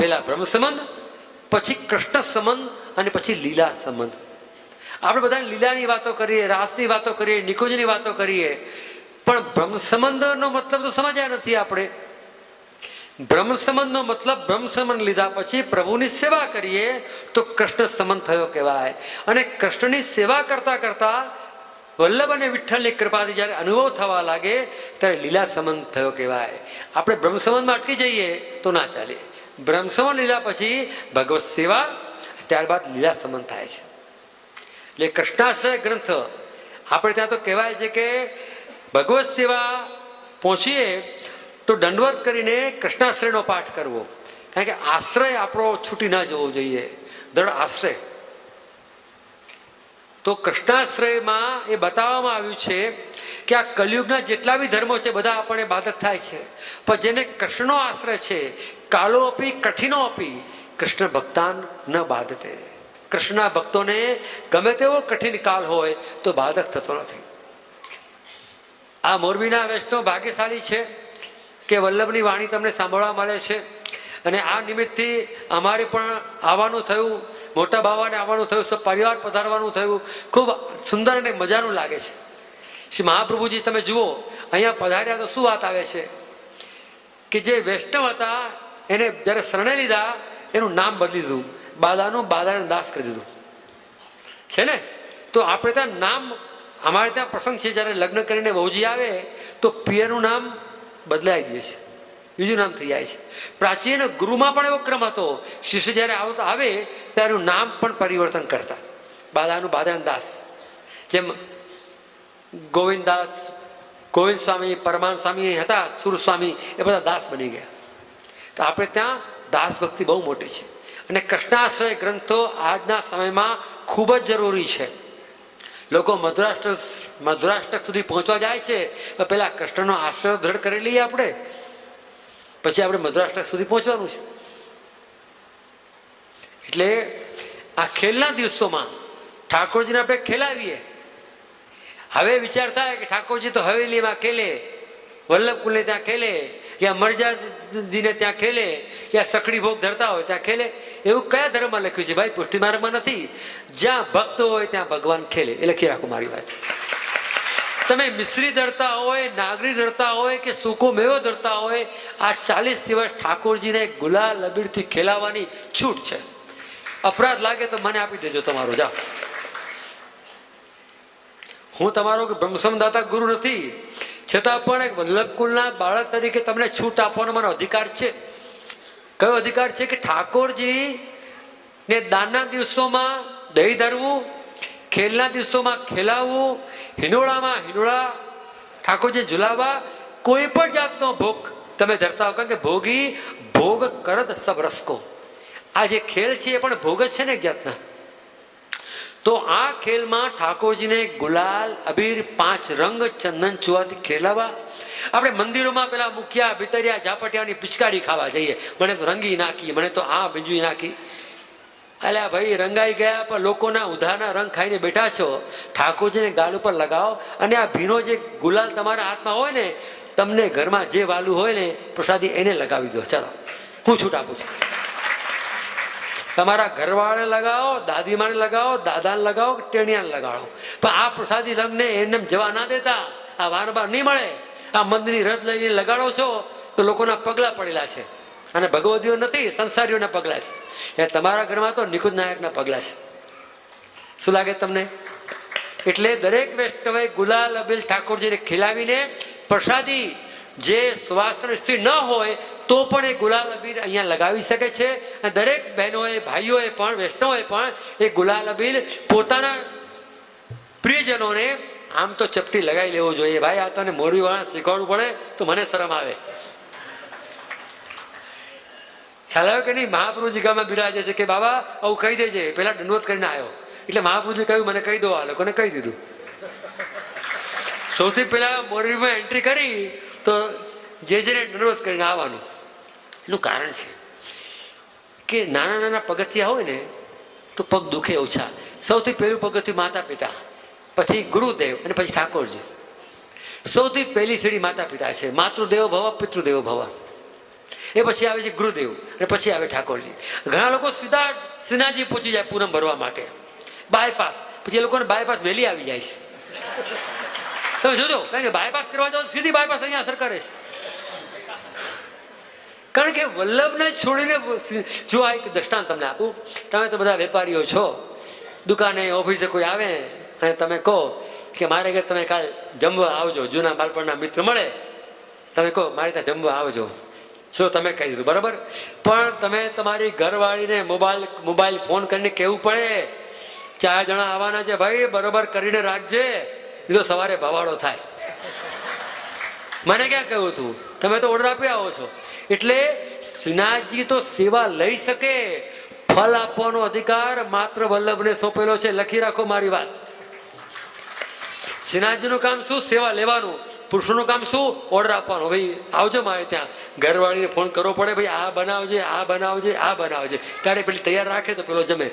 પહેલા બ્રહ્મ સંબંધ, પછી કૃષ્ણ સંબંધ અને પછી લીલા સંબંધ. આપણે બધા લીલાની વાતો કરીએ, રાસની વાતો કરીએ, નિકુંજની વાતો કરીએ, પણ બ્રહ્મ સંબંધનો મતલબ તો સમજ્યા નથી આપણે. બ્રહ્મ સંબંધનો મતલબ બ્રહ્મ સંબંધ લીધા પછી પ્રભુની સેવા કરીએ તો કૃષ્ણ સંબંધ થયો કહેવાય. અને કૃષ્ણની સેવા કરતા કરતા વલ્લભ અને વિઠ્ઠલની કૃપાથી જ્યારે અનુભવ થવા લાગે ત્યારે લીલા સંબંધ થયો કહેવાય. આપણે બ્રહ્મ સંબંધમાં અટકી જઈએ તો ના ચાલે. બ્રહ્મ સંબંધ લીધા પછી ભગવત સેવા, ત્યારબાદ લીલા સંબંધ થાય છે. એટલે કૃષ્ણાશ્રય ગ્રંથ આપણે ત્યાં તો કહેવાય છે કે ભગવત સેવા પહોંચીએ તો દંડવત કરીને કૃષ્ણાશ્રયનો પાઠ કરવો. કારણ કે આશ્રય આપણો છૂટી ના જવો જોઈએ, દ્રઢ આશ્રય. તો કૃષ્ણાશ્રયમાં એ બતાવવામાં આવ્યું છે કે આ કલિયુગના જેટલા બી ધર્મો છે બધા આપણને બાધક થાય છે, પણ જેને કૃષ્ણનો આશ્રય છે, કાલો અપી કઠિનો અપી કૃષ્ણ ભક્તાન ન બાધતે. કૃષ્ણના ભક્તોને ગમે તેવો કઠિન કાળ હોય તો બાધક થતો નથી. આ મોરબીના વૈષ્ણવ ભાગ્યશાળી છે કે વલ્લભની વાણી તમને સાંભળવા મળે છે. અને આ નિમિત્તથી અમારે પણ આવવાનું થયું, મોટા બાવાને આવવાનું થયું, સબ પરિવાર પધારવાનું થયું. ખૂબ સુંદર અને મજાનું લાગે છે. શ્રી મહાપ્રભુજી તમે જુઓ અહીંયા પધાર્યા તો શું વાત આવે છે કે જે વૈષ્ણવ હતા એને જ્યારે શરણે લીધા એનું નામ બદલી દીધું, બાદાનું બાદાને દાસ કરી દીધું છે ને. તો આપણે ત્યાં નામ, અમારે ત્યાં પ્રસંગ છે જ્યારે લગ્ન કરીને વહુજી આવે તો પિયરનું નામ બદલાઈ દે છે, બીજું નામ થઈ જાય છે. પ્રાચીન ગુરુમાં પણ એવો ક્રમ હતો, શિષ્ય જ્યારે આવે ત્યારે નામ પણ પરિવર્તન કરતા. બાદાનું બાદાન દાસ, જેમ ગોવિંદદાસ, ગોવિંદ સ્વામી, પરમાન સ્વામી હતા, સુર સ્વામી, એ બધા દાસ બની ગયા. તો આપણે ત્યાં દાસ ભક્તિ બહુ મોટી છે. અને કૃષ્ણાશ્રય ગ્રંથો આજના સમયમાં ખૂબ જ જરૂરી છે. લોકો મધુરાષ્ટક સુધી પહોંચવા જાય છે, પહેલા કૃષ્ણનો આશ્રય દ્રઢ કરી લઈએ આપણે, પછી આપણે મધુરાષ્ટક સુધી પહોંચવાનું છે. એટલે આ ખેલના દિવસોમાં ઠાકોરજીને આપણે ખેલાવીએ. હવે વિચાર થાય કે ઠાકોરજી તો હવેલીમાં ખેલે, વલ્લભકુલને ત્યાં ખેલે, યા મરજાદીને ત્યાં ખેલે, યા સકડી ભોગ ધરતા હોય ત્યાં ખેલે. એવું કયા ધર્મમાં લખ્યું છે ભાઈ? પુષ્ટિ માર્ગમાં નથી. જ્યાં ભક્ત હોય ત્યાં ભગવાન ખેલે. એ લખી રાખો મારી વાત. તમે મિશ્રી ધરતા હોય, નાગરી ધરતા હોય કે સૂકો મેવો ધરતા હોય, આ 40 દિવસ ઠાકોરજીને ગુલાલ અબીરથી ખેલાવવાની છૂટ છે. અપરાધ લાગે તો મને આપી દેજો તમારો, જાઓ. હું તમારો બ્રહ્મસમદાતા ગુરુ નથી, છતાં પણ એક વલ્લભકુલના બાળક તરીકે તમને છૂટ આપવાનો મારો અધિકાર છે. કયો અધિકાર છે? કે ઠાકોરજી ને દાનના દિવસોમાં દહીં ધરવું, ખેલના દિવસોમાં ખેલાવવું, હિંડોળામાં હિંડોળા ઠાકોરજી ઝુલાવવા, કોઈ પણ જાતનો ભોગ તમે ધરતા હો. કારણ કે ભોગી ભોગ કરત સબ રસકો. આ જે ખેલ છે એ પણ ભોગ જ છે ને એક જાતના. તો આ ખેલમાં ઠાકોરજીને ગુલાલ અબીર 5 રંગ ચંદન ચુવાથી ખેલાવા. આપણે મંદિરોમાં પેલા મુખિયા ભીતરિયા ઝાપટિયાની પિચકારી ખાવા જઈએ, મને તો રંગી નાખી, મને તો આ બીજું નાખી. અલ્યા ભાઈ, રંગાઈ ગયા પણ લોકોના ઉધારના રંગ ખાઈને બેઠા છો. ઠાકોરજીને ગાલ ઉપર લગાવો અને આ ભીનો જે ગુલાલ તમારા હાથમાં હોય ને, તમને ઘરમાં જે વાલું હોય ને પ્રસાદી એને લગાવી દો. ચાલો, હું છૂટ આપું છું. તમારા ઘરવાળાને લગાવો, દાદીમાને લગાવો, દાદાને લગાવો, ટેણિયાને લગાડો, પણ આ પ્રસાદી તમને એમને જવા ના દેતા. આ વારંવાર નહીં મળે. આ મંદિરની રથ લઈને લગાડો છો તો લોકોના પગલા પડેલા છે, અને ભગવદીઓ નથી, સંસારીઓના પગલા છે. તમારા ઘરમાં તો નિકુંજ નાયકના પગલા છે. શું લાગે તમને? એટલે દરેક વૈષ્ણવે ગુલાલ અબીલ ઠાકોરજીને ખીલાવીને પ્રસાદી, જે સુવાસન સ્ત્રી ન હોય તો પણ એ ગુલાલ અબીલ અહીંયા લગાવી શકે છે. અને દરેક બહેનોએ, ભાઈઓએ પણ, વૈષ્ણવોએ પણ એ ગુલાલ અબીલ પોતાના પ્રિયજનોને આમ તો ચપટી લગાવી લેવું જોઈએ. ભાઈ, આ તને મોરબી વાળા શીખવાડવું પડે તો મને શરમ આવે. ખ્યાલ આવ્યો કે નહીં? મહાપ્રભુજી ગામમાં બિરાજે છે કે બાબા આવું કહી દેજે, પેલા દંડવત કરીને આવ્યો. એટલે મહાપ્રભુજી કહ્યું મને કહી દો. આ લોકોને કહી દીધું. સૌથી પહેલા મોરબીમાં એન્ટ્રી કરી તો જેને દંડવત કરીને આવવાનું. એનું કારણ છે કે નાના નાના પગથિયા હોય ને તો પગ દુખે ઓછા. સૌથી પહેલું પગથિયું માતા પિતા, પછી ગુરુદેવ અને પછી ઠાકોરજી. સૌથી પહેલી સીડી માતા પિતા છે. માતૃદેવો ભવ પિતૃદેવો ભવ. એ પછી આવે છે ગુરુદેવ અને પછી આવે ઠાકોરજી. ઘણા લોકો સીધા શ્રીનાથજી પહોંચી જાય પૂનમ ભરવા માટે, બાયપાસ. પછી એ લોકોને બાયપાસ વહેલી આવી જાય છે. તમે જોજો, કારણ કે બાયપાસ કરવા જાઓ સીધી બાયપાસ અહીંયા અસર કરે છે. કારણ કે વલ્લભને છોડીને, જો આ એક દ્રષ્ટાંત તમને આપું, તમે તો બધા વેપારીઓ છો, દુકાને ઓફિસે કોઈ આવે અને તમે કહો કે મારે ઘરે તમે કાલે જમવા આવજો, જૂના બાળપણના મિત્ર મળે, તમે કહો મારે ત્યાં જમવા આવજો, શું તમે કહી દીધું બરાબર. પણ તમે તમારી ઘરવાળીને મોબાઈલ ફોન કરીને કહેવું પડે 4 જણા આવવાના છે ભાઈ, બરોબર કરીને રાખજે, એ તો સવારે ભવાડો થાય. મને ક્યાં કહ્યું હતું, તમે તો ઓર્ડર આપી આવો છો. એટલે શ્રીનાથજી તો સેવા લઈ શકે, ફલ આપવાનો અધિકાર માત્ર વલ્લભને સોંપેલો છે. લખી રાખો મારી વાત. શ્રીનાથજીનું કામ શું? સેવા લેવાનું. પુરુષોનું કામ શું? ઓર્ડર આપવાનો. ભાઈ આવજો મારે ત્યાં. ઘરવાળીને ફોન કરવો પડે, ભાઈ આ બનાવજે, આ બનાવજે, આ બનાવજે, ત્યારે પેલી તૈયાર રાખે તો પેલો જમે,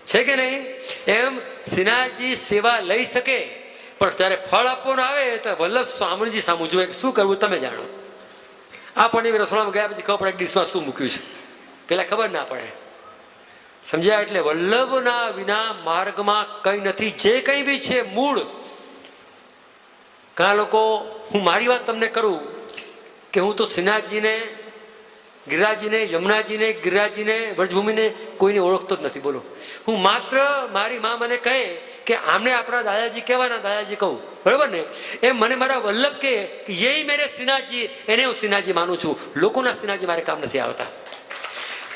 છે કે નહીં? એમ શ્રીનાથજી સેવા લઈ શકે, પણ ત્યારે ફળ આપવાનું આવે તો વલ્લભ સ્વામીજી સામું જોઈએ શું કરવું તમે જાણો. આપણને રસોડામાં ગયા પછી ખબર પડે ડીશમાં શું મૂક્યું છે, પેલા ખબર ના પડે. સમજ્યા? એટલે વલ્લભના વિના માર્ગમાં કઈ નથી. જે કઈ બી છે મૂળ. ઘણા લોકો, હું મારી વાત તમને કરું કે હું તો શ્રીનાથજીને, ગિરિરાજજીને, યમુનાજીને, ગિરિરાજજીને, વ્રજભૂમિને કોઈને ઓળખતો જ નથી. બોલો, હું માત્ર મારી મા મને કહે કે આમને આપણા દાદાજી કહેવાના, દાદાજી કહું, બરાબર ને? એમ મને મારા વલ્લભ કહે કે યહી મેરે શ્રીનાથજી, એને હું શ્રીનાથજી માનું છું. લોકોના શ્રીનાથજી મારે કામ નથી આવતા.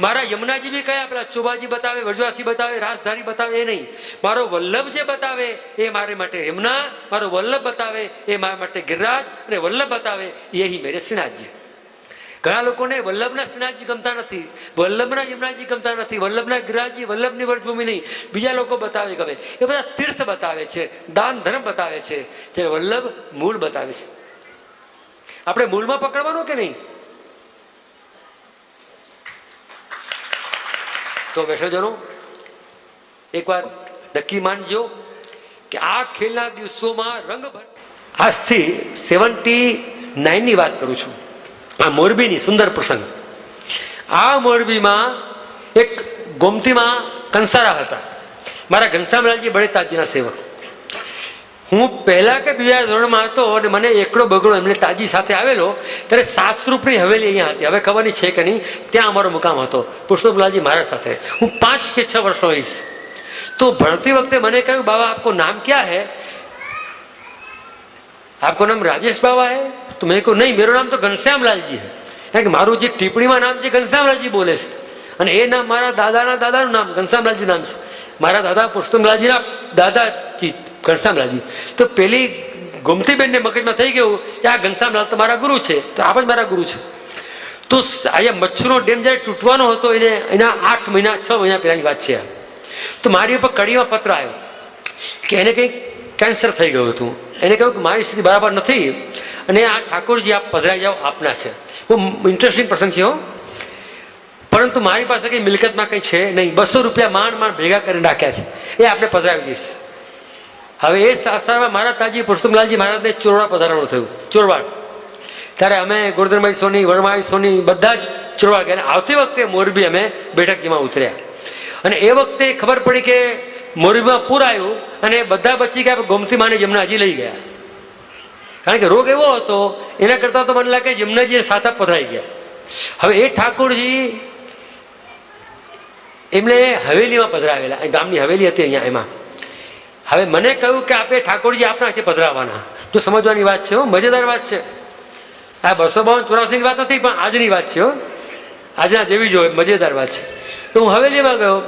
મારા યમુનાજી બી કયા, પેલા ચોબાજી બતાવે, વ્રજવાસી બતાવે, રાજધાની બતાવે, એ નહીં. મારો વલ્લભ જે બતાવે એ મારે માટે યમુના, મારો વલ્લભ બતાવે એ મારા માટે ગિરિરાજ, અને વલ્લભ બતાવે યહી મેરે શ્રીનાથજી. ઘણા લોકોને વલ્લભના શ્રીનાથજી ગમતા નથી, વલ્લભના યમુનાજી ગમતા નથી, વલ્લભના ગિરિરાજજી, વલ્લભની વ્રજભૂમિ નહીં, બીજા લોકો બતાવે ગમે. એ બધા તીર્થ બતાવે છે, દાન ધર્મ બતાવે છે, જે વલ્લભ મૂળ બતાવે છે. આપણે મૂળમાં પકડવાનું કે નહીં? તો બેઠોજનો એક વાત નક્કી માનજો કે આ ખેલના દિવસોમાં રંગ ભર. આજથી 79 ની વાત કરું છું. આ મોરબીની સુંદર પ્રસંગ. આ મોરબીમાં એક ગોમતીમાં કંસારા હતા, મારા ઘનશ્યામલાલજી બળેતાજીના સેવક. હું પહેલા કે બીજા ધોરણમાં હતો અને મને એકડો બગડો એમને તાજી સાથે આવેલો, ત્યારે સાસરૂપની હવેલી અહીંયા હતી, હવે ખબર નહીં છે કે નહીં, ત્યાં અમારો મુકામ હતો પુરુષોત્તમલાલજી મારા સાથે. હું 5 કે 6 વર્ષનો હોઈશ. તો ભણતી વખતે મને કહ્યું, બાબા આપકો નામ ક્યાં હૈ? आपको नाम राजेश बाबा है? तो मैंने कहा नहीं, मेरा नाम तो घनश्यामलाल जी है. કારણ કે મારું જે ટિપ્પણીમાં નામ છે ઘનશ્યામલાલજી બોલે છે, અને એ નામ મારા દાદાના દાદાનું નામ ઘનશ્યામલાલજી નામ છે. મારા દાદા પુરુષોત્તમલાલજીના દાદાજી ઘનશ્યામલાલજી. તો પેલી ગોમતીબેનને મગજમાં થઈ ગયું કે આ ઘનશ્યામલાલ તો મારા ગુરુ છે, તો આપ જ મારા ગુરુ છે. તો અહીંયા મચ્છરનો ડેમ જ્યારે તૂટવાનો હતો, એના 8 મહિના 6 મહિના પહેલાની વાત છે. તો મારી ઉપર કડીમાં પત્ર આવ્યો કે એને કંઈક કેન્સર થઈ ગયું હતું. એને કહ્યું કે મારી સ્થિતિ બરાબર નથી અને આ ઠાકોરજી આપ પધરાઈ જાઓ, આપના છે. બહુ ઇન્ટરેસ્ટિંગ પ્રસંગ છે હો. પરંતુ મારી પાસે કંઈ મિલકતમાં કંઈ છે નહીં, 200 રૂપિયા માંડ ભેગા કરીને રાખ્યા છે, એ આપણે પધરાવી દઈશ. હવે એ સાસરામાં મારા તાજી પુરુષોત્તમલાલજી મહારાજને ચોરવાડ પધારવાનું થયું. ચોરવાડ ત્યારે અમે ગોરધનભાઈ સોની, વરમાભાઈ સોની બધા જ ચોરવાડ ગયા. આવતી વખતે મોરબી અમે બેઠકજીમાં ઉતર્યા, અને એ વખતે ખબર પડી કે મોરબીમાં પૂર આવ્યું અને બધા બચી ગયા, ગોમતી માને યમુનાજી લઈ ગયા. કારણ કે રોગ એવો હતો, એના કરતાં તો મને લાગે યમુનાજી સાથે પધરાઈ ગયા. હવે એ ઠાકોરજી એમને હવેલીમાં પધરાવેલા, ગામની હવેલી હતી અહીંયા. એમાં હવે મને કહ્યું કે આપણે ઠાકોરજી આપના છે પધરાવાના. તો સમજવાની વાત છે, મજેદાર વાત છે. આ 252-84 ની વાત નથી, પણ આજની વાત છે, આજના જેવી જ હોય, મજેદાર વાત છે. તો હું હવેલીમાં ગયો.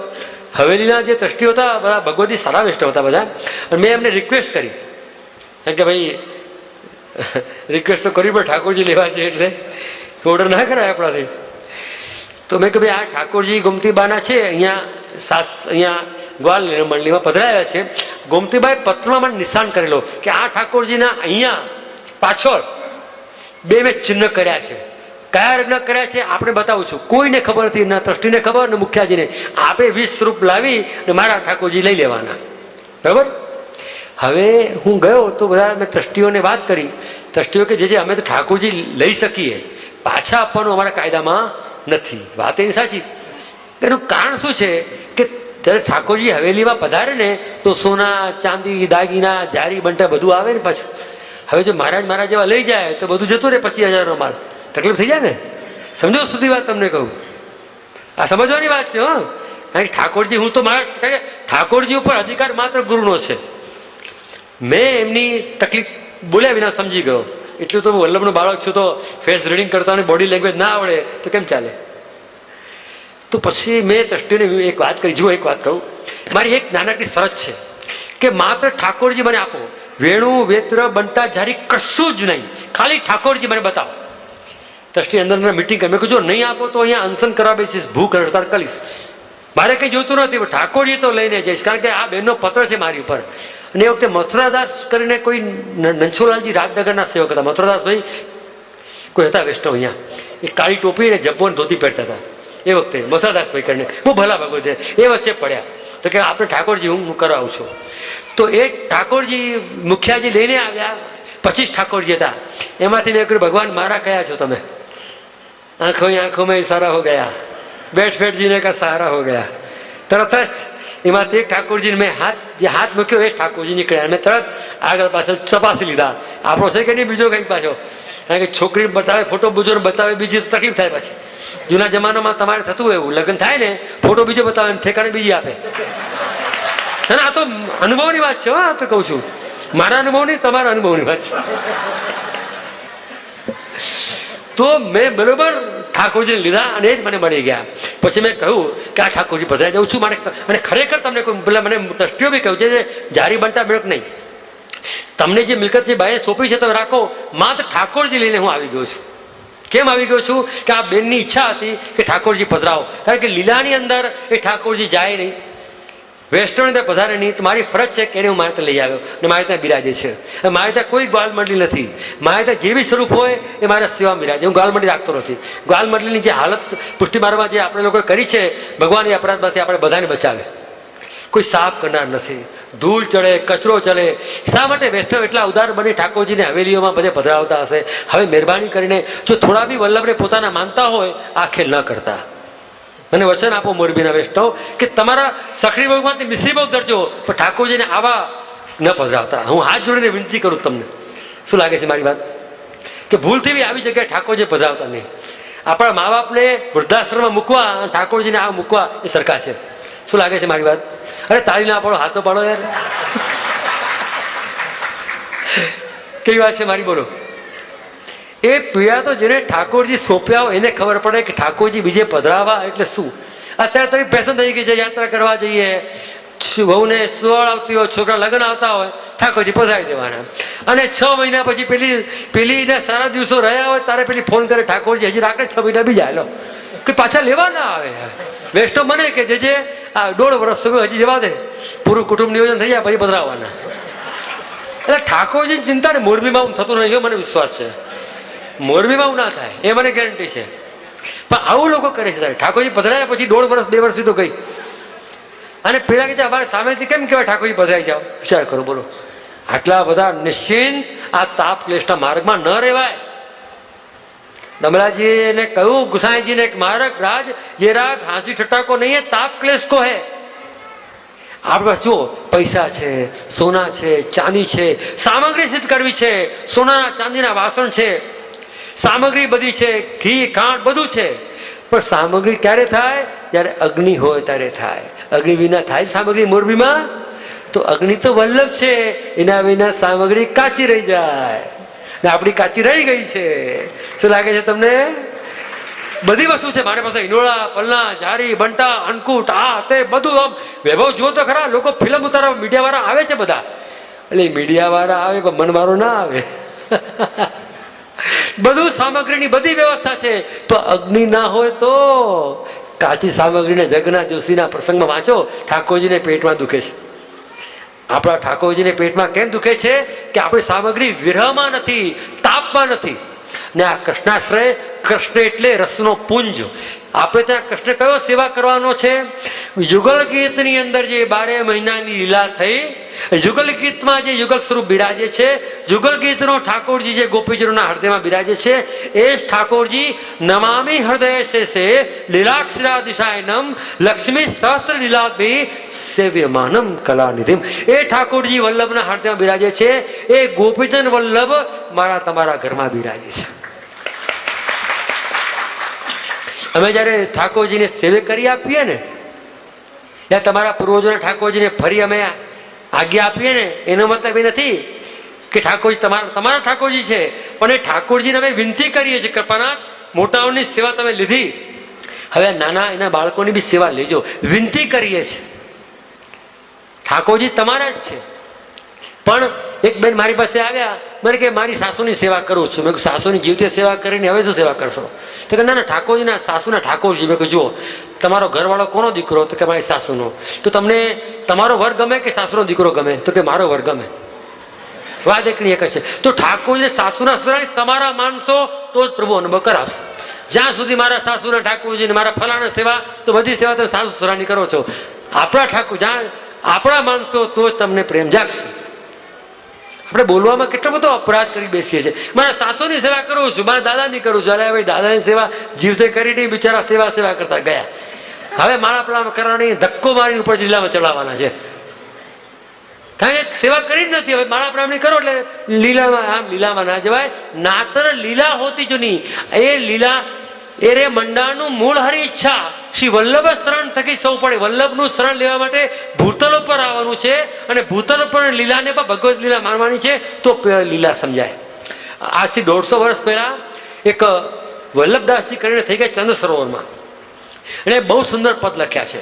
હવેલીના જે ટ્રસ્ટીઓ હતા બધા ભગવતી સારા વેસ્ટ હતા બધા, અને મેં એમને રિક્વેસ્ટ કરી કે ભાઈ રિક્વેસ્ટ તો કરવી પડે, ઠાકોરજી લેવા છે એટલે ઓર્ડર ના કરાય આપણાથી. તો મેં કહ્યું ભાઈ આ ઠાકોરજી ગોમતીબાના છે, અહીંયા ગ્વાલ મંડળીમાં પધરાયા છે. ગોમતીબાએ પત્રમાં મને નિશાન કરેલો કે આ ઠાકોરજીના અહીંયા પાછળ 2 મેં ચિહ્ન કર્યા છે. કયા રત્ન કર્યા છે આપણે બતાવું છું. કોઈને ખબર નથી, ના ટ્રસ્ટીને ખબર ને મુખ્યાજીને. આપે 20 રૂપ લાવી ને મારા ઠાકોરજી લઈ લેવાના, બરાબર. હવે હું ગયો તો બધા મેં ટ્રસ્ટીઓને વાત કરી. ટ્રસ્ટીઓ કે જે અમે તો ઠાકોરજી લઈ શકીએ, પાછા આપવાનું અમારા કાયદામાં નથી. વાત એની સાચી. એનું કારણ શું છે કે જ્યારે ઠાકોરજી હવેલીમાં પધારે ને તો સોના ચાંદી દાગીના જારી બંટા બધું આવે ને પાછું. હવે જો મહારાજ જેવા લઈ જાય તો બધું જતું રહે 25,000નો માલ. તકલીફ થઈ જાય ને. સમજો સુધી વાત તમને કહું, આ સમજવાની વાત છે. હા, કારણ કે ઠાકોરજી હું તો મારા ઠાકોરજી ઉપર અધિકાર માત્ર ગુરુનો છે. મેં એમની તકલીફ બોલ્યા વિના સમજી ગયો. એટલું તો વલ્લભનો બાળક છું તો ફેસ રીડિંગ કરતા બોડી લેંગ્વેજ ના આવડે તો કેમ ચાલે? તો પછી મેં ટ્રસ્ટીને એક વાત કરી. જુઓ, એક વાત કહું, મારી એક નાનકડી શરત છે કે માત્ર ઠાકોરજી મને આપો. વેણુ વેત્ર બંટા જારી કશું જ નહીં, ખાલી ઠાકોરજી મને બતાવો. ટ્રસ્ટી અંદર મિટિંગ કરી. મેં કહ્યું જો નહીં આપો તો અહીંયા અનશન કરવા બેસીશ, ભૂખ હડતાળ કરીશ. મારે કંઈ જોતું નથી, ઠાકોરજી તો લઈને જઈશ. કારણ કે આ બેનનો પત્ર છે મારી ઉપર. અને એ વખતે મથુરાદાસ કરીને કોઈ નંછોલાલજી રાજનગરના સેવક હતા. મથુરાદાસ ભાઈ કોઈ હતા વૈષ્ણવ અહીંયા, એ કાળી ટોપી ને જબ્બો ને ધોતી પહેરતા હતા. એ વખતે મથુરાદાસ ભાઈ કરીને બહુ ભલા ભગવત એ વચ્ચે પડ્યા. તો કે આપણે ઠાકોરજી હું કરાવું છું. તો એ ઠાકોરજી મુખિયાજી લઈને આવ્યા. 25 ઠાકોરજી હતા. એમાંથી મેં કહ્યું ભગવાન મારા કયા છો તમે? આંખો મેં સારા હો ગયા, બેઠ ફેટજીને કા સહારા હો ગયા. તરત જ એમાંથી એક ઠાકોરજીને મેં હાથ મૂક્યો, એ ઠાકોરજી નીકળ્યા. મેં તરત આગળ પાછળ તપાસી લીધા. આપણો છે કે નહીં બીજો કંઈક પાછો? કારણ કે છોકરી બતાવે, ફોટો બીજો બતાવે, બીજી તકલીફ થાય પાછી. જૂના જમાનામાં તમારે થતું એવું, લગ્ન થાય ને ફોટો બીજો બતાવે ઠેકાણે બીજી આપે. અને આ તો અનુભવની વાત છે. હા, તો કહું છું, મારા અનુભવ નહીં, તમારા અનુભવની વાત છે. તો મેં બરોબર ઠાકોરજીને લીધા અને એ જ મને મળી ગયા. પછી મેં કહ્યું કે આ ઠાકોરજી પધરાઈ જાઉં છું મારે. અને ખરેખર તમને પેલા મને ટ્રસ્ટીઓ બી કહ્યું છે જારી બંટા મિલક નહીં, તમને જે મિલકત જે બાએ સોંપી છે તમે રાખો. માત્ર ઠાકોરજી લઈને હું આવી ગયો છું. કેમ આવી ગયો છું કે આ બેનની ઈચ્છા હતી કે ઠાકોરજી પધરાવો. કારણ કે લીલાની અંદર એ ઠાકોરજી જાય નહીં, વેસ્ટર્ન અંદર પધારે નહીં. તો મારી ફરજ છે કે એને હું મારે ત્યાં લઈ આવ્યો અને મારે ત્યાં બિરાજે છે. મારે ત્યાં કોઈ ગ્વાલ મંડળી નથી. મારે ત્યાં જે બી સ્વરૂપ હોય એ મારા સેવા બિરાજે. હું ગ્વાલ મંડળી રાખતો નથી. ગ્વાલ મંડળીની જે હાલત પુષ્ટિ માર્ગમાં જે આપણે લોકોએ કરી છે, ભગવાન એ અપરાધમાંથી આપણે બધાને બચાવે. કોઈ સાફ કરનાર નથી. ધૂળ ચડે, કચરો ચડે. શા માટે વૈષ્ણવ એટલા ઉદાર બની ઠાકોરજીને હવેલીઓમાં બધે પધરાવતા હશે? હવે મહેરબાની કરીને જો થોડા બી વલ્લભને પોતાના માનતા હોય આ ખેલ ન કરતા. મને વચન આપો મોરબીના વૈષ્ણવ કે તમારા સખરી બહુમાંથી મિશ્રી બહુ ધરજો, પણ ઠાકોરજીને આવા ન પધરાવતા. હું હાથ જોડીને વિનંતી કરું તમને. શું લાગે છે મારી વાત? કે ભૂલથી બી આવી જગ્યાએ ઠાકોરજી પધરાવતા નહીં. આપણા મા બાપને વૃદ્ધાશ્રમમાં મૂકવા અને ઠાકોરજીને આ મૂકવા એ સરખા છે. શું લાગે છે મારી વાત? અરે તાળી ના પાડો, હાથો પાડો યાર. કેવી વાત છે મારી? બોલો. એ પીડા તો જેને ઠાકોરજી સોંપ્યા હોય એને ખબર પડે કે ઠાકોરજી બીજે પધરાવા એટલે શું. અત્યારે તો ફેશન થઈ ગઈ છે, યાત્રા કરવા જઈએ, વહુને સુવાળ આવતી હોય, છોકરા લગ્ન આવતા હોય, ઠાકોરજી પધરાવી દેવાના. અને 6 મહિના પછી પેલીને સારા દિવસો રહ્યા હોય તારે પેલી ફોન કરે ઠાકોરજી હજી રાખે 6 મહિના બીજા. લો કે પાછા લેવા ના આવે. વૈષ્ણવ મને કે જે આ 1.5 વર્ષ સુધી હજી જવા દે, પૂરું કુટુંબ નિયોજન થઈ જાય પછી પધરાવવાના. એટલે ઠાકોરજી ચિંતા ને મોરબીમાં થતું નહીં, મને વિશ્વાસ છે. મોરબીમાં ના થાય એ મને ગેરંટી છે. પણ આવું લોકો કરે છે. ઠાકોરજી પધરાયા પછી 1.5 વર્ષ 2 વર્ષ સુધી ગઈ અને પેલા કે અમારે સામેથી કેમ કહેવાય ઠાકોરજી પધરાઈ જાઓ? વિચાર કરો. બોલો, આટલા બધા નિશ્ચિંત આ તાપ ક્લેશના માર્ગમાં ન રહેવાય. દમલાજીને કહ્યું ગુસાઈજીને એક માર્ગ રાજ જે રાગ હાંસી ઠટ્ટા કો નહીં, તાપ ક્લેશ કો હે. આપણી પાસે જુઓ પૈસા છે, સોના છે, ચાંદી છે, સામગ્રી સિદ્ધ કરવી છે, સોનાના ચાંદીના વાસણ છે, સામગ્રી બધી છે, ઘી ખાંડ બધું છે. પણ સામગ્રી ક્યારે થાય? જ્યારે અગ્નિ હોય ત્યારે થાય. અગ્નિ વિના થાય સામગ્રી મોરબીમાં? તો અગ્નિ તો વલ્લભ છે, એના વિના સામગ્રી કાચી રહી જાય. ને આપણી કાચી રહી ગઈ છે. શું લાગે છે તમને? બધી વસ્તુ છે મારી પાસે. હિંડોળા, પલના, જારી, બંટા, અન્નકૂટ, આ તે બધું. આમ વૈભવ જુઓ તો ખરા. લોકો ફિલ્મ ઉતારવા મીડિયા વાળા આવે છે બધા. એટલે મીડિયા વાળા આવે પણ મન વાળો ના આવે. બધું સામગ્રીની બધી વ્યવસ્થા છે, તો અગ્નિ ના હોય તો કાચી સામગ્રીને જગન્નાથ જોશીના પ્રસંગમાં વાંચો, ઠાકોરજીને પેટમાં દુખે છે. આપણા ઠાકોરજીને પેટમાં કેમ દુખે છે? કે આપણી સામગ્રી વિરહમાં નથી, તાપમાં નથી. ને આ કૃષ્ણાશ્રય, કૃષ્ણ એટલે રસનો પુંજ. આપણે ત્યાં કૃષ્ણ કયો સેવા કરવાનો છે? યુગલ ગીતની અંદર જે 12 મહિનાની લીલા થઈ, યુગલ ગીતમાં જે યુગલ સ્વરૂપ બિરાજે છે, યુગલ ગીતનો ઠાકોરજી જે ગોપીજનોના હૃદયમાં બિરાજે છે, એ જ ઠાકોરજી નમામિ હૃદય સે લીલાક્ષરાદિશાયનમ લક્ષ્મી સહસ્ત્ર લીલાભી સેવ્યમાનમ કલાનિધિમ. એ ઠાકોરજી વલ્લભના હૃદયમાં બિરાજે છે. એ ગોપીજન વલ્લભ મારા તમારા ઘરમાં બિરાજે છે. અમે જયારે ઠાકોરજીને સેવે કરી આપીએ ને, યા તમારા પૂર્વજોને ઠાકોરજીને ફરી અમે આજ્ઞા આપીએ ને, એનો મતલબ એ નથી કે ઠાકોરજી તમારા ઠાકોરજી છે, પણ એ ઠાકોરજીને અમે વિનંતી કરીએ છીએ, કૃપાનાથ મોટાઓની સેવા તમે લીધી, હવે નાના એના બાળકોની બી સેવા લેજો, વિનંતી કરીએ છીએ. ઠાકોરજી તમારા જ છે. પણ એક બેન મારી પાસે આવ્યા, મને કે મારી સાસુની સેવા કરું છું. મેં કહ્યું સાસુની જીવતી સેવા કરીને હવે શું સેવા કરશો? તો કે ના ના, ઠાકોરજીના સાસુના ઠાકોરજી. મેં કહ્યું જુઓ, તમારો ઘરવાળો કોનો દીકરો? તો કે મારી સાસુનો. તો તમને તમારો વર ગમે કે સાસુનો દીકરો ગમે? તો કે મારો વર ગમે. વાત એકની એક છે. તો ઠાકોરજી સાસુના સસરાની તમારા માનશો તો જ પ્રભુ અનુભવ કરાવશે. જ્યાં સુધી મારા સાસુના ઠાકોરજી ને મારા ફલાણા સેવા, તો બધી સેવા તમે સાસુ સસરાની કરો છો. આપણા ઠાકોર જ્યાં આપણા માનશો તો જ તમને પ્રેમ જાગશે. આપણે બોલવામાં કેટલો બધો અપરાધ કરી બેસીએ છીએ. મારા સાસુની સેવા કરું છું, મારા દાદાની કરું છું. અરે ભાઈ, દાદાની સેવા જીવતે કરી નહીં, બિચારા સેવા કરતા ગયા. હવે મારા પેલા કરવાની ધક્કો મારી ઉપર લીલામાં ચડાવવાના છે. કારણ કે સેવા કરી જ નથી. હવે મારા પ્રામણી કરો એટલે લીલામાં, આમ લીલામાં ના જવાય. નાતર લીલા હોતી જૂની. એ લીલા એ રે મંડાણનું મૂળ હરી ઈચ્છા. શ્રી વલ્લભ શરણ થકી સૌ પડે. વલ્લભનું શરણ લેવા માટે ભૂતલ ઉપર આવવાનું છે, અને ભૂતલ ઉપર લીલાને પણ ભગવત લીલા માનવાની છે, તો લીલા સમજાય. આજથી 150 વર્ષ પહેલા એક વલ્લભદાસજી કરીને થઈ ગયા ચંદ્ર સરોવરમાં. એને બહુ સુંદર પદ લખ્યા છે.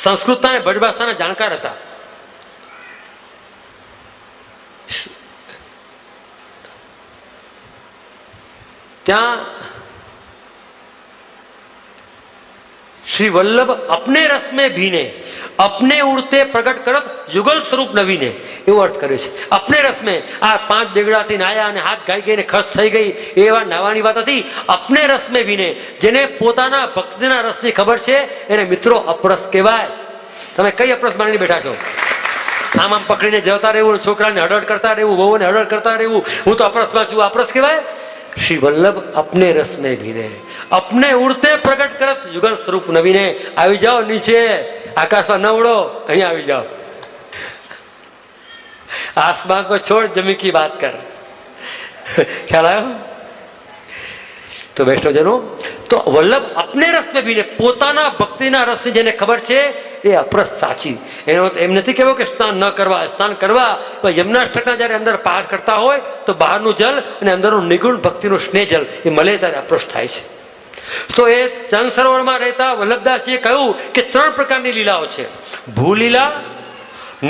સંસ્કૃત અને ભટ્ટ ભાષાના જાણકાર હતા. ત્યાં श्री वल्लभ अपने रस में भीने अपने उड़ते प्रकट करत युगल स्वरूप नवीने एवो अर्थ कर्यो छे. अपने रस में आ 5 देगड़ाथी नाया અને હાથ ગાઈ ગઈને ખસ થઈ ગઈ એવા નાવાની વાત હતી. अपने रस में भीने, જેને પોતાના ભક્તિના રસની ખબર છે, એને મિત્રો અપરસ કહેવાય. તમે કઈ અપરસ માણીને બેઠા છો? આમ આમ પકડીને જતા રહેવું, છોકરાને હડડ કરતા રહેવું, વહુને હડડ કરતા રહેવું, હું તો અપરસમાં છું. અપરસ કહેવાય. श्री वल्लभ अपने रस में भीने अपने उड़ते प्रकट करत युगल स्वरूप नवीने. આવી જાઓ નીચે, આકાશમાં ન ઉડો, અહીં આવી જાઓ. આસમાન को छोड़ जमी की बात कर. ખ્યાલ આવ્યો? તો વૈષ્ણવજનો, તો વલ્લભ अपने रस में भीने, પોતાના ભક્તિના રસની જેને ખબર છે એ અપરસ સાચી. એનો એમ નથી કહેવો કે સ્નાન ન કરવા, સ્નાન કરવા. યમનાષ્ટકના જયારે અંદર પાર કરતા હોય તો બહારનું જલ અને અંદરનું નિગુણ ભક્તિનું સ્નેહ જલ એ મળે ત્યારે અપરસ થાય છે. તો એ ચંદ સરોવરમાં રહેતા વલ્લભદાસજીએ કહ્યું કે 3 પ્રકારની લીલાઓ છે: ભૂલીલા,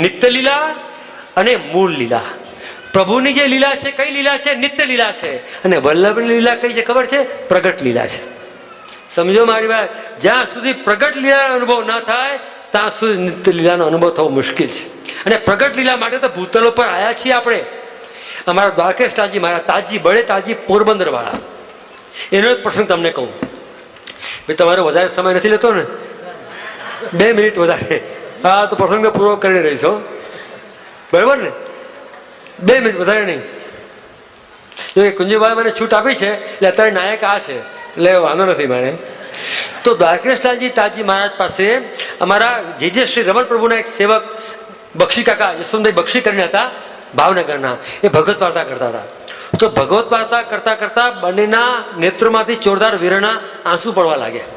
નિત્ય લીલા અને મૂળ લીલા. પ્રભુની જે લીલા છે કઈ લીલા છે? નિત્ય લીલા છે. અને વલ્લભની લીલા કઈ છે ખબર છે? પ્રગટ લીલા છે. સમજો મારી વાત, જ્યાં સુધી પ્રગટ લીલાનો અનુભવ ના થાય ત્યાં સુધી નિત્ય લીલાનો અનુભવ થવો મુશ્કેલ છે. અને પ્રગટ લીલા માટે તો ભૂતલો પર આવ્યા છીએ આપણે. અમારા દ્વારકેશ તાજી, મારા તાજી બળે તાજી પોરબંદર વાળા, એનો એક પ્રસંગ તમને કહું. ભાઈ તમારો વધારે સમય નથી લેતો ને, 2 મિનિટ વધારે. હા, તો પ્રસંગ પૂરો કરીને રહીશો, બરાબર ને? 2 મિનિટ વધારે નહીં. જો કુંજીભાઈ મને છૂટ આપી છે એટલે અત્યારે નાયક આ છે એટલે વાંધો નથી મારે. તો દ્વારકેશલાલજી તાજી મહારાજ પાસે અમારા જે શ્રી રમણ પ્રભુના એક સેવક બક્ષી કાકા યશવંતભાઈ બક્ષી કરીને હતા ભાવનગરના, એ ભગવત વાર્તા કરતા હતા. તો ભગવત વાર્તા કરતા કરતા બંનેના નેત્રોમાંથી જોરદાર વીરના આંસુ પડવા લાગ્યા.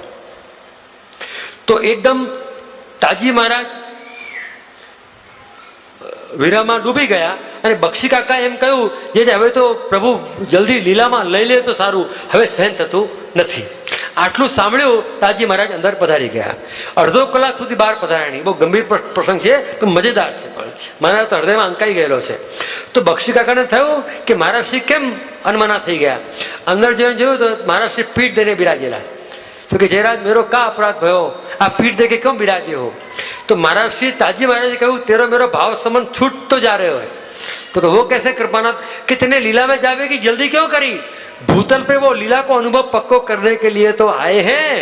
તો એકદમ તાજી મહારાજ વીરામાં ડૂબી ગયા અને બક્ષી કાકા એમ કહ્યું, જે હવે તો પ્રભુ જલ્દી લીલામાં લઈ લે તો સારું, હવે સહન થતું નથી. આટલું સાંભળ્યું, તાજી મહારાજ અંદર પધારી ગયા. અડધો કલાક સુધી બહાર પધાર્યા નહીં. બહુ ગંભીર પ્રસંગ છે પણ મજેદાર છે. પણ મારા તો હૃદયમાં અંકાઈ ગયેલો છે. તો બક્ષી કાકાને થયું કે મહારાજશ્રી કેમ અનમના થઈ ગયા. અંદર જઈને જોયું તો મહારાજશ્રી પીઠ દઈને બિરાજેલા. તો કે જયરાજ મેરો કા અપરાધ ભયો, આ પીઠ દે કે કેમ બિરાજે હો? तो महाराज श्री ताजी महाराज ने कहूँ तेरा मेरा भाव संबंध छूट तो जा रहे हो. तो वो कैसे कृपानाथ कि तेने लीला में जावे की जल्दी क्यों करी? भूतल पे वो लीला को अनुभव पक्को करने के लिए तो आए हैं.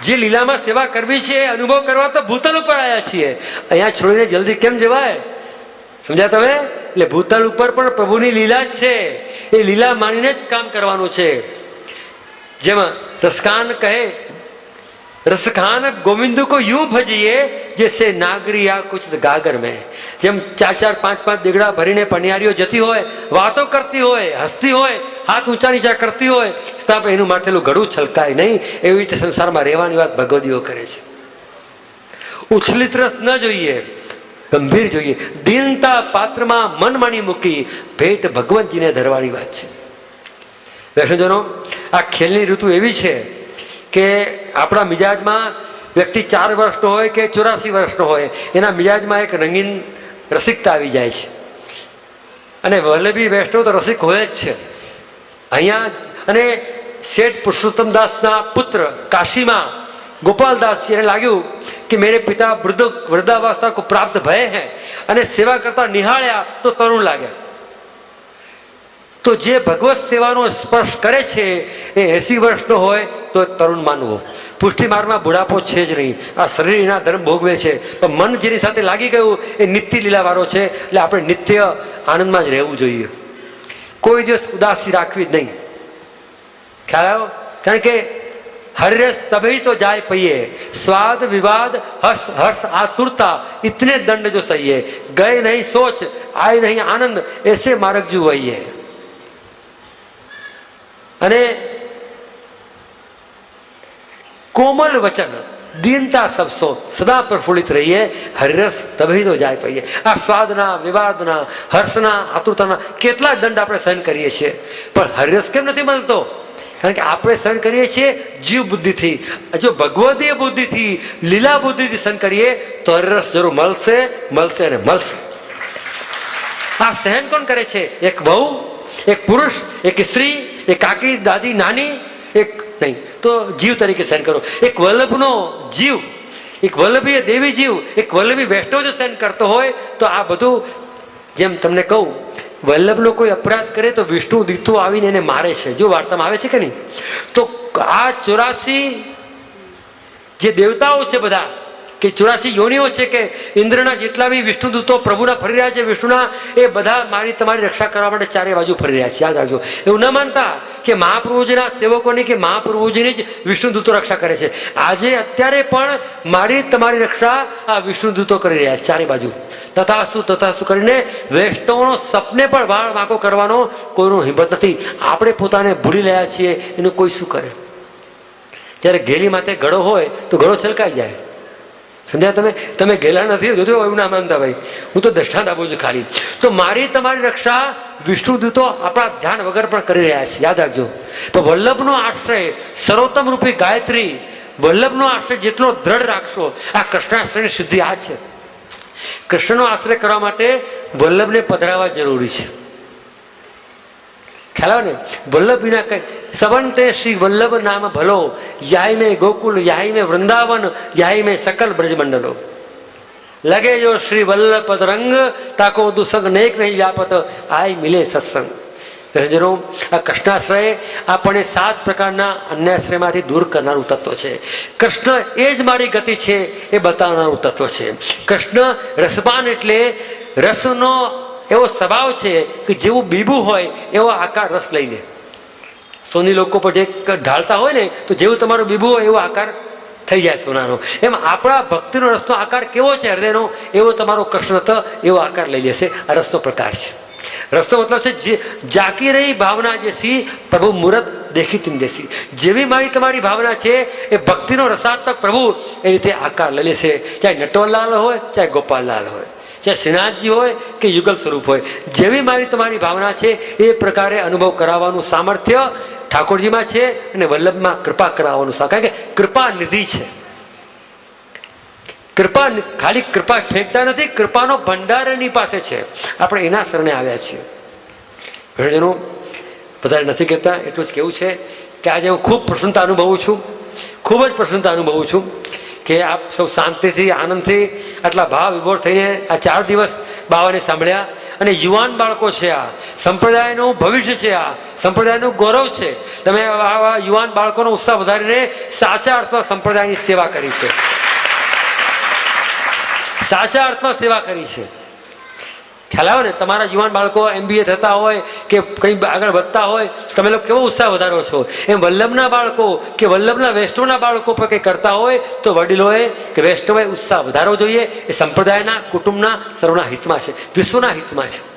જે લીલામાં સેવા કરવી છે એ અનુભવ કરવા તો ભૂતલ ઉપર આવ્યા છીએ, અહીંયા છોડીને જલ્દી કેમ જવાય? સમજ્યા તમે? એટલે ભૂતલ ઉપર પણ પ્રભુની લીલા જ છે, એ લીલા માનીને જ કામ કરવાનું છે. જેમાં રસખાન કહે, રસખાન ગોવિંદ કો यूं ભજીએ જૈસે નાગરી આ કુછ ગાગર મેં. જેમ 4-4, 5-5 દીગડા ભરીને પનિયારીઓ જતી હોય, વાતો કરતી હોય, હસતી હોય, હાથ ઊંચા નીચા કરતી હોય, છતાં એનું માટેલું ઘડું છલકાય નહીં. એવી રીતે સંસારમાં રહેવાની વાત ભગવદીઓ કરે છે. ઉછલિત રસ ન જોઈએ, ગંભીર જોઈએ. દીનતા પાત્રમાં મન માની મૂકી ભેટ ભગવતજીને ધરવાની વાત છે. વૈષ્ણવજનો, આ ખેલની ઋતુ એવી છે કે આપણા મિજાજમાં વ્યક્તિ 4 વર્ષનો હોય કે 84 વર્ષનો હોય, એના મિજાજમાં એક રંગીન રસિકતા આવી જાય છે. અને વલ્લભી વૈષ્ણવ તો રસિક હોય જ છે અહીંયા. અને શેઠ પુરુષોત્તમદાસના પુત્ર કાશીમાં ગોપાલદાસજી, એને લાગ્યું કે મેરે પિતા વૃદ્ધાવસ્થા કો પ્રાપ્ત ભય હૈ, અને સેવા કરતા નિહાળ્યા તો તરુણ લાગ્યા. તો જે ભગવત સેવાનો સ્પર્શ કરે છે એ 80 વર્ષનો હોય તો તરુણ માનવો. પુષ્ટિ માર્ગમાં બુઢાપો છે જ નહીં. આ શરીર એના ધર્મ ભોગવે છે, પણ મન જેની સાથે લાગી ગયું એ નિત્ય લીલાવાળો છે. એટલે આપણે નિત્ય આનંદમાં જ રહેવું જોઈએ, કોઈ દિવસ ઉદાસી રાખવી જ નહીં. ખ્યાલ આવ્યો? કારણ કે હરિરસ તભી તો જાય પૈયે, સ્વાદ વિવાદ હર્ષ હર્ષ આતુરતા ઇતને દંડ જો સહીએ, ગए नहीं सोच आए नहीं आनंद ऐसे मार्ग जो वही है. અને કોમલ વચન દીનતા સબસો સદા પ્રફુલ્લિત રહીએ, હરિરસ તભી તો જાય પૈયે. આ સ્વાદના, વિવાદના, હર્ષના, આતુરતાના કેટલા દંડ આપણે સહન કરીએ છીએ, પણ હરિરસ કેમ નથી મળતો? કારણ કે આપણે સહન કરીએ છીએ જીવ બુદ્ધિથી. જો ભગવદીય બુદ્ધિથી, લીલા બુદ્ધિથી સહન કરીએ તો હરિરસ જરૂર મળશે, મળશે અને મળશે. આ સહન કોણ કરે છે? એક વહુ, એક પુરુષ, એક સ્ત્રી, એક કાકી, દાદી, નાની, એક નહીં તો જીવ તરીકે સહન કરો. એક વલ્લભનો જીવ, એક વલ્લભીય દેવી જીવ, એક વલ્લભી વૈષ્ણવ જો સહન કરતો હોય તો આ બધું, જેમ તમને કહું, વલ્લભનો કોઈ અપરાધ કરે તો વિષ્ણુ દીતો આવીને એને મારે છે. જો વાર્તામાં આવે છે કે નહીં? તો આ 84 જે દેવતાઓ છે બધા, કે 84 યોનિઓ છે, કે ઇન્દ્રના જેટલા બી વિષ્ણુ દૂતો પ્રભુના ફરી રહ્યા છે, વિષ્ણુના, એ બધા મારી તમારી રક્ષા કરવા માટે ચારે બાજુ ફરી રહ્યા છે. યાદ રાખજો, એવું ન માનતા કે મહાપ્રભુજીના સેવકોની કે મહાપ્રભુજીની જ વિષ્ણુ દૂતો રક્ષા કરે છે. આજે અત્યારે પણ મારી તમારી રક્ષા આ વિષ્ણુ દૂતો કરી રહ્યા છે ચારે બાજુ. તથાસ્તુ કરીને વૈષ્ણવનો સપને પણ વાળ વાંકો કરવાનો કોઈનો હિંમત નથી. આપણે પોતાને ભૂલી રહ્યા છીએ, એનું કોઈ શું કરે? જ્યારે ઘેલી માથે ગળો હોય તો ગળો છલકાઈ જાય. સમજ્યા તમે? તમે ગયેલા નથી, જોજો એવું ના માનતા ભાઈ, હું તો દ્રષ્ટાંત આપું છું ખાલી. તો મારી તમારી રક્ષા વિષ્ણુ દૂતો આપણા ધ્યાન વગર પણ કરી રહ્યા છે. યાદ રાખજો. તો વલ્લભનો આશ્રય, સર્વોત્તમ રૂપી ગાયત્રી, વલ્લભનો આશ્રય જેટલો દ્રઢ રાખશો, આ કૃષ્ણાશ્રયની સિદ્ધિ આ છે. કૃષ્ણનો આશ્રય કરવા માટે વલ્લભને પધરાવા જરૂરી છે. ખ્યાલ આવે ને? વલ્લભ વિના કઈ સવંતે શ્રી વલ્લભ નામ ભલો, યાય મેં ગોકુલ, યાય મેં વૃંદાવન, યાય મેં સકલ બ્રજમંડલો. લગે જો શ્રી વલ્લભ પદ રંગ, તાકો દુસંગ નેક નહીં વ્યાપત, આય મિલે સત્સંગ. જનો આ કૃષ્ણાશ્રય આપણને 7 પ્રકારના અન્યાશ્રયમાંથી દૂર કરનારું તત્વ છે. કૃષ્ણ એ જ મારી ગતિ છે એ બતાવનારું તત્વ છે. કૃષ્ણ રસપાન એટલે રસનો એવો સ્વભાવ છે કે જેવું બીબું હોય એવો આકાર રસ લઈને. સોની લોકો પર જે ઢાળતા હોય ને, તો જેવું તમારું બીબું હોય એવો આકાર થઈ જાય સોનાનો. એમ આપણા ભક્તિનો રસનો આકાર કેવો છે હૃદયનો, એવો તમારો કૃષ્ણ તો એવો આકાર લઈ લેશે. આ રસનો પ્રકાર છે. રસનો મતલબ છે જે જાકી રહી ભાવના જેસી, પ્રભુ મુહૂર્ત દેખી તીન દેસી. જેવી મારી તમારી ભાવના છે એ ભક્તિનો રસાત્મક પ્રભુ એ રીતે આકાર લઈ લેશે. ચાહે નટવરલાલ હોય, ચાહે ગોપાલલાલ હોય, ચાહે શ્રીનાથજી હોય કે યુગલ સ્વરૂપ હોય, જેવી મારી તમારી ભાવના છે એ પ્રકારે અનુભવ કરાવવાનું સામર્થ્ય ઠાકોરજીમાં છે, અને વલ્લભમાં કૃપા કરાવવાનું. કારણ કે કૃપા નિધિ છે. કૃપા ખાલી કૃપા ફેંકતા નથી, કૃપાનો ભંડાર એની પાસે છે. આપણે એના શરણે આવ્યા છીએ. ઘણા વધારે નથી કહેતા, એટલું જ કેવું છે કે આજે હું ખૂબ પ્રસન્નતા અનુભવું છું, ખૂબ જ પ્રસન્નતા અનુભવું છું કે આપ સૌ શાંતિથી, આનંદથી, આટલા ભાવ વિભોર થઈને આ 4 દિવસ બાવાને સાંભળ્યા. અને યુવાન બાળકો છે, આ સંપ્રદાયનું ભવિષ્ય છે, આ સંપ્રદાયનું ગૌરવ છે. તમે આવા યુવાન બાળકોનો ઉત્સાહ વધારીને સાચા અર્થમાં સંપ્રદાયની સેવા કરી છે, સાચા અર્થમાં સેવા કરી છે. ખ્યાલ આવે ને? તમારા યુવાન બાળકો MBA થતા હોય કે કંઈ આગળ વધતા હોય, તમે લોકો કેવો ઉત્સાહ વધારો છો. એમ વલ્લભના બાળકો કે વલ્લભના વૈષ્ણવના બાળકો પર કંઈ કરતા હોય તો વડીલોએ કે વૈષ્ણવોએ ઉત્સાહ વધારવો જોઈએ. એ સંપ્રદાયના, કુટુંબના, સર્વના હિતમાં છે, વિશ્વના હિતમાં છે.